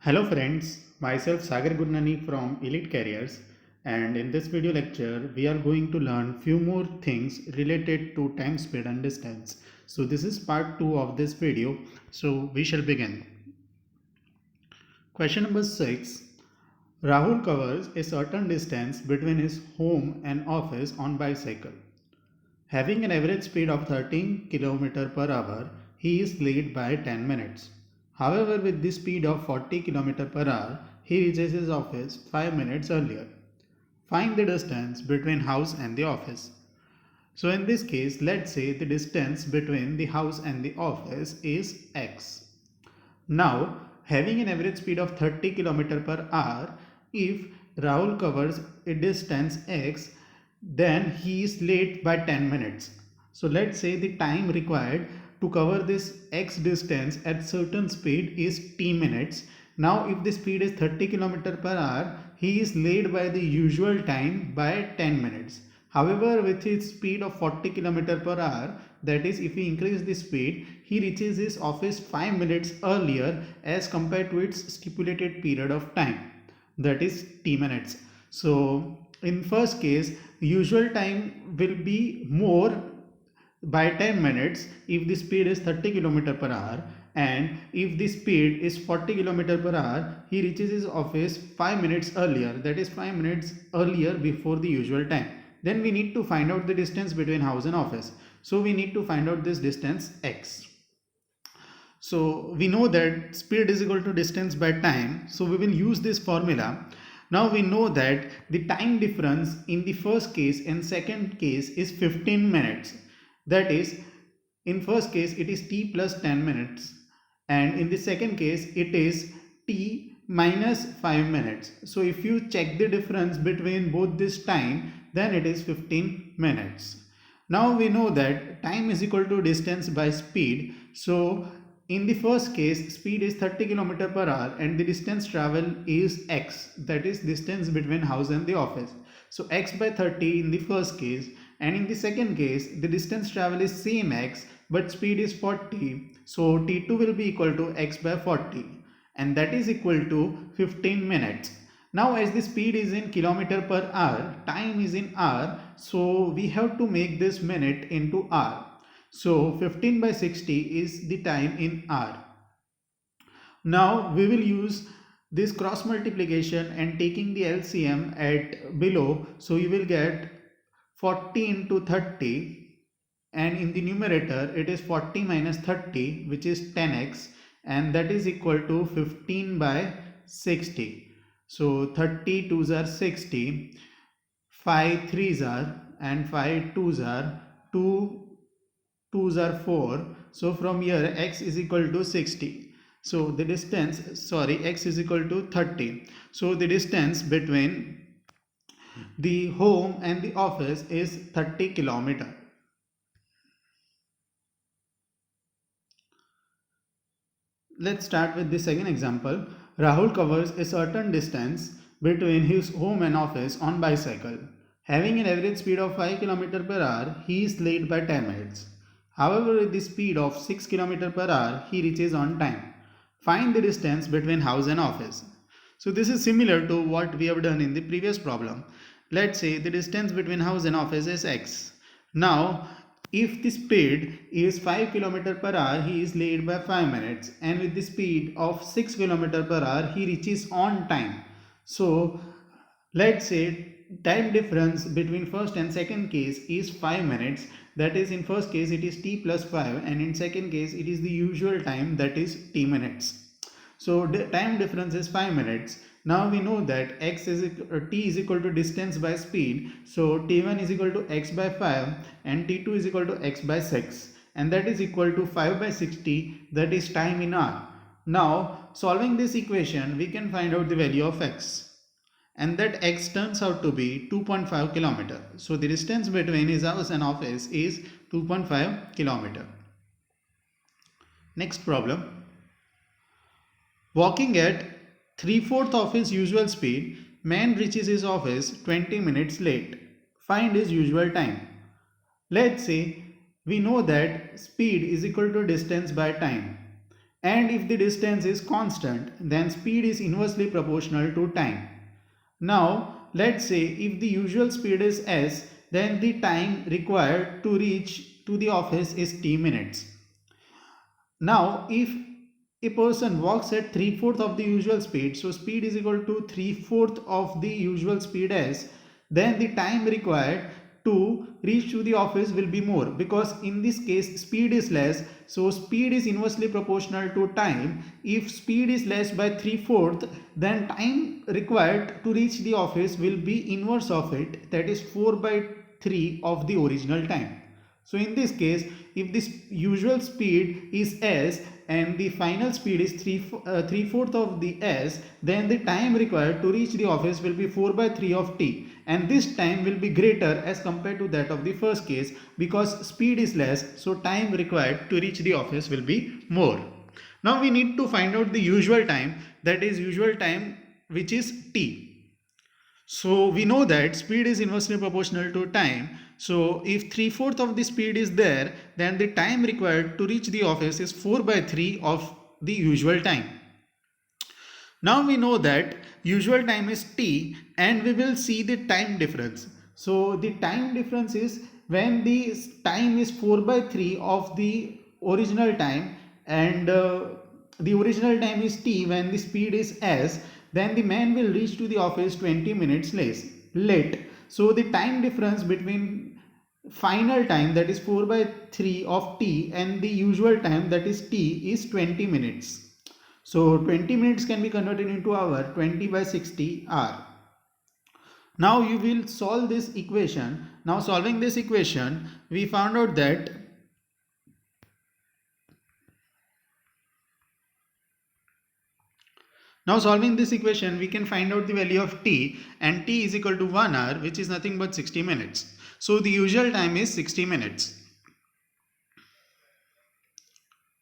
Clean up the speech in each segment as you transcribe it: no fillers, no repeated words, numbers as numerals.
Hello friends, myself Sagar Gurnani from Elite Careers, and in this video lecture we are going to learn few more things related to time, speed and distance. So this is part 2 of this video, so we shall begin. Question number 6. Rahul covers a certain distance between his home and office on bicycle. Having an average speed of 13 km per hour, he is late by 10 minutes. However, with the speed of 40 km per hour, he reaches his office 5 minutes earlier. Find the distance between house and the office. So in this case, let's say the distance between the house and the office is x. Now, having an average speed of 30 km per hour, if Rahul covers a distance x, then he is late by 10 minutes. So let's say the time required to cover this x distance at certain speed is t minutes. Now if the speed is 30 km per hour, he is late by the usual time by 10 minutes. However, with his speed of 40 km per hour, that is if he increase the speed, he reaches his office 5 minutes earlier as compared to its stipulated period of time, that is t minutes. So in first case, usual time will be more by 10 minutes if the speed is 30 km per hour, and if the speed is 40 km per hour, he reaches his office 5 minutes earlier, that is 5 minutes earlier before the usual time. Then we need to find out the distance between house and office. So we need to find out this distance x. So we know that speed is equal to distance by time. So we will use this formula. Now we know that the time difference in the first case and second case is 15 minutes. That is, in first case it is t plus 10 minutes, and in the second case it is t minus 5 minutes. So if you check the difference between both this time, then it is 15 minutes. Now we know that time is equal to distance by speed. So in the first case, speed is 30 km per hour and the distance travel is x, that is distance between house and the office. So x by 30 in the first case, and in the second case the distance travel is same x but speed is 40. So t2 will be equal to x by 40, and that is equal to 15 minutes. Now as the speed is in kilometer per hour, time is in hour, so we have to make this minute into hour. So 15 by 60 is the time in hour. Now we will use this cross multiplication and taking the LCM at below. So you will get 40 into 30, and in the numerator it is 40 minus 30, which is 10x, and that is equal to 15 by 60. So 30 2s are 60, 5 3s are, and 5 2s are 2 2s are 4. So from here x is equal to 60. So the distance, x is equal to 30. So the distance between the home and the office is 30 km. Let's start with the second example. Rahul covers a certain distance between his home and office on bicycle. Having an average speed of 5 km per hour, he is late by 10 minutes. However, with the speed of 6 km per hour, he reaches on time. Find the distance between house and office. So this is similar to what we have done in the previous problem. Let's say the distance between house and office is x. Now, if the speed is 5 km per hour, he is late by 5 minutes, and with the speed of 6 km per hour, he reaches on time. So let's say time difference between first and second case is 5 minutes. That is, in first case it is t plus 5, and in second case it is the usual time, that is t minutes. So the time difference is 5 minutes. Now we know that t is equal to distance by speed. So t1 is equal to x by 5 and t2 is equal to x by 6, and that is equal to 5 by 60, that is time in hour. Now solving this equation, we can find out the value of x, and that x turns out to be 2.5 km. So the distance between his house and office is 2.5 km. Next problem. Walking at 3/4 of his usual speed, man reaches his office 20 minutes late. Find his usual time. Let's say we know that speed is equal to distance by time. And if the distance is constant, then speed is inversely proportional to time. Now, let's say if the usual speed is s, then the time required to reach to the office is t minutes. Now, if a person walks at 3/4 of the usual speed, so speed is equal to 3/4 of the usual speed s, then the time required to reach to the office will be more, because in this case speed is less, so speed is inversely proportional to time. If speed is less by 3/4, then time required to reach the office will be inverse of it, that is 4/3 of the original time. So in this case, if this usual speed is s and the final speed is 3/4 of the s, then the time required to reach the office will be 4/3 of t, and this time will be greater as compared to that of the first case, because speed is less, so time required to reach the office will be more. Now we need to find out the usual time, that is usual time which is t. So we know that speed is inversely proportional to time. So if 3/4 of the speed is there, then the time required to reach the office is 4/3 of the usual time. Now we know that usual time is t, and we will see the time difference. So the time difference is when the time is 4/3 of the original time, and the original time is t when the speed is s, then the man will reach to the office 20 minutes late. So the time difference between final time, that is 4/3 of t, and the usual time, that is t, is 20 minutes. So 20 minutes can be converted into hour, 20/60 hour. Now you will solve this equation. Now solving this equation, we found out that we can find out the value of t, and t is equal to 1 hour, which is nothing but 60 minutes. So the usual time is 60 minutes.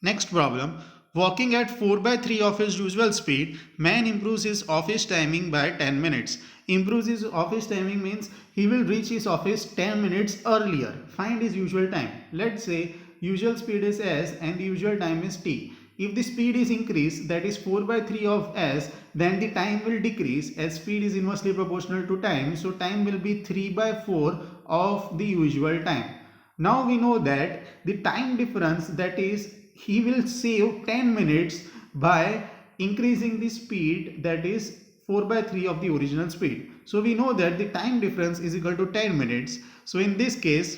Next problem. Walking at 4/3 of his usual speed, man improves his office timing by 10 minutes. Improves his office timing means he will reach his office 10 minutes earlier. Find his usual time. Let's say usual speed is s and the usual time is t. If the speed is increased, that is 4/3 of s, then the time will decrease, as speed is inversely proportional to time. So time will be 3/4 of the usual time. Now we know that the time difference, that is he will save 10 minutes by increasing the speed, that is 4/3 of the original speed. So we know that the time difference is equal to 10 minutes. So in this case,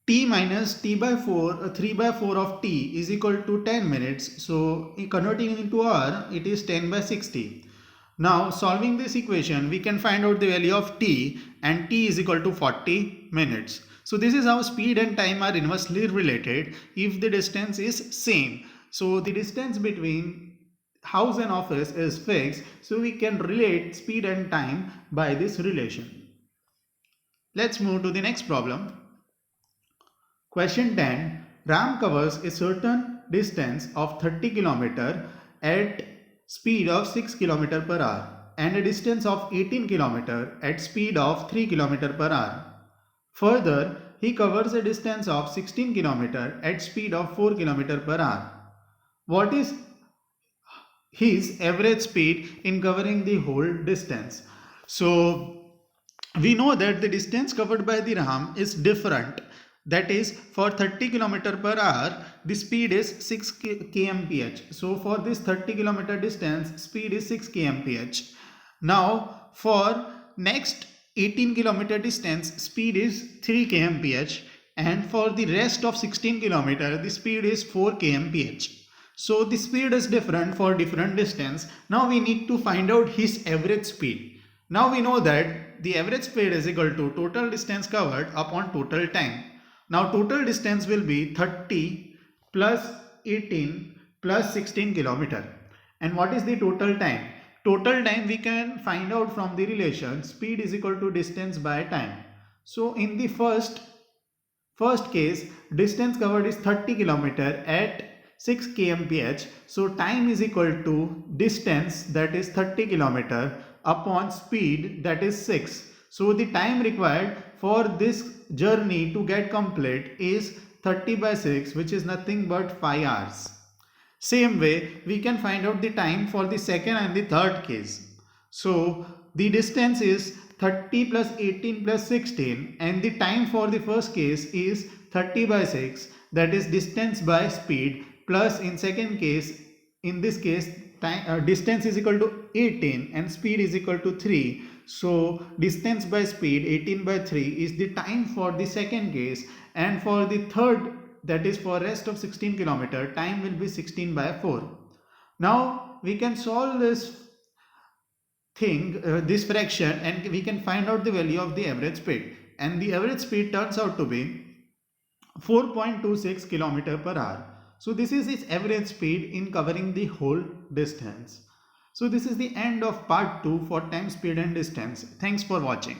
t minus t/4, 3/4 of t is equal to 10 minutes. So converting into hour, it is 10/60. Now solving this equation, we can find out the value of t, and t is equal to 40 minutes. So this is how speed and time are inversely related if the distance is same. So the distance between house and office is fixed, so we can relate speed and time by this relation. Let's move to the next problem. Question 10. Ram covers a certain distance of 30 km at speed of 6 km per hour and a distance of 18 km at speed of 3 km per hour. Further, he covers a distance of 16 km at speed of 4 km per hour. What is his average speed in covering the whole distance? So we know that the distance covered by the Ram is different. That is, for 30 km per hour, the speed is 6 kmph. So for this 30 km distance, speed is 6 kmph. Now for next 18 km distance, speed is 3 kmph, and for the rest of 16 km, the speed is 4 kmph. So the speed is different for different distance. Now we need to find out his average speed. Now we know that the average speed is equal to total distance covered upon total time. Now total distance will be 30 plus 18 plus 16 km. And what is the total time? Total time we can find out from the relation speed is equal to distance by time. So in the first case, distance covered is 30 km at 6 kmph. So time is equal to distance, that is 30 km, upon speed, that is 6. So the time required for this journey to get complete is 30/6, which is nothing but 5 hours. Same way, we can find out the time for the second and the third case. So, the distance is 30 plus 18 plus 16, and the time for the first case is 30 by 6, that is distance by speed, plus in second case, in this case, distance is equal to 18 and speed is equal to 3. So, distance by speed 18 by 3 is the time for the second case, and for the third, that is for rest of 16 kilometer, time will be 16 by 4. Now we can solve this fraction, and we can find out the value of the average speed, and the average speed turns out to be 4.26 kilometer per hour. So this is its average speed in covering the whole distance. So this is the end of part 2 for time, speed and distance. Thanks for watching.